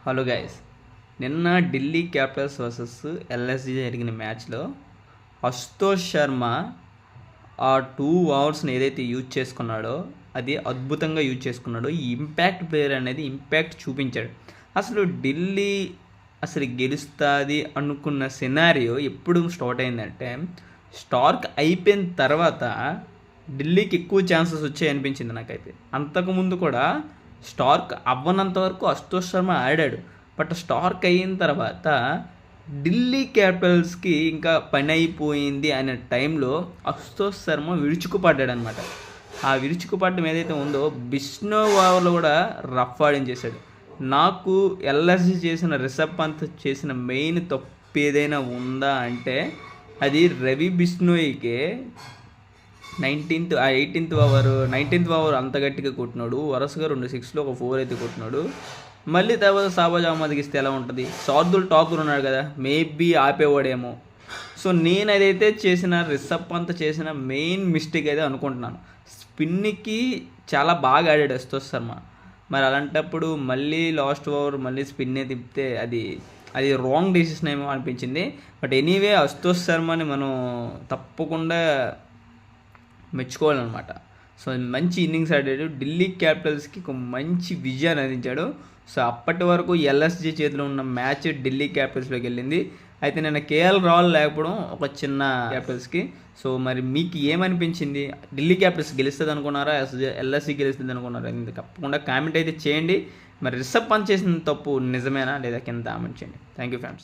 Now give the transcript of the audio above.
Hello guys, నిన్న Delhi Capitals versus LSG జరిగిన మ్యాచ్లో అశుతోష్ శర్మ ఆ 2 ఓవర్స్ని ఏదైతే యూజ్ చేసుకున్నాడో అది అద్భుతంగా యూజ్ చేసుకున్నాడు. ఈ ఇంపాక్ట్ ప్లేయర్ అనేది ఇంపాక్ట్ చూపించాడు. అసలు ఢిల్లీ గెలుస్తుంది అనుకున్న సినారియో ఎప్పుడు స్టార్ట్ అయిందంటే, స్టార్క్ అయిపోయిన తర్వాత ఢిల్లీకి ఎక్కువ ఛాన్సెస్ వచ్చాయి అనిపించింది నాకైతే. అంతకుముందు కూడా స్టార్క్ అవ్వనంత వరకు అశుతోష్ శర్మ ఆడాడు. బట్ స్టార్క్ అయిన తర్వాత ఢిల్లీ క్యాపిటల్స్కి ఇంకా పని అయిపోయింది అనే టైంలో అశుతోష్ శర్మ విరుచుకుపడ్డాడు అనమాట. ఆ విరుచుకుపడ్డం ఏదైతే ఉందో బిష్ణోయ్ ఓవర్లో కూడా రఫ్ ఆడించేశాడు. నాకు ఎల్ఎస్జీ చేసిన రిషబ్ పంత్ చేసిన మెయిన్ తప్పు ఏదైనా ఉందా అంటే అది రవి బిష్ణోయ్కే 19th ఓవర్ అంత గట్టిగా కొట్టినాడు. వరుసగా 2 6లు ఒక 4 అయితే కొట్టినాడు. మళ్ళీ తర్వాత షాబాజ్ అహ్మద్కి ఇస్తే ఎలా ఉంటుంది? శార్దుల్ ఠాకూర్ ఉన్నాడు కదా, మేబీ ఆపేవాడేమో. సో నేను అదైతే రిషబ్ పంత్ చేసిన మెయిన్ మిస్టేక్ అయితే అనుకుంటున్నాను. స్పిన్కి చాలా బాగా ఆడాడు అశుతోష్ శర్మ. మరి అలాంటప్పుడు మళ్ళీ లాస్ట్ ఓవర్ మళ్ళీ స్పిన్నే తిప్పితే అది రాంగ్ డెసిషన్ ఏమో అనిపించింది. బట్ ఎనీవే అశుతోష్ శర్మని మనం తప్పకుండా మెచ్చుకోవాలన్నమాట. సో మంచి ఇన్నింగ్స్ ఆడాడు. ఢిల్లీ క్యాపిటల్స్కి ఒక మంచి విజయాన్ని అందించాడు. సో అప్పటి వరకు ఎల్ఎస్జీ చేతిలో ఉన్న మ్యాచ్ ఢిల్లీ క్యాపిటల్స్లోకి వెళ్ళింది. అయితే నేను కేఎల్ రాహుల్ లేకపోవడం ఒక చిన్న క్యాపిటల్స్కి. సో మరి మీకు ఏమనిపించింది? ఢిల్లీ క్యాపిటల్స్ గెలుస్తుంది అనుకున్నారా, ఎల్ఎస్జీ గెలుస్తుంది అనుకున్నారా? తప్పకుండా కామెంట్ అయితే చేయండి. మరి రిషబ్ పంత్ చేసిన తప్పు నిజమేనా లేదా కింద కామెంట్ చేయండి. Thank you friends.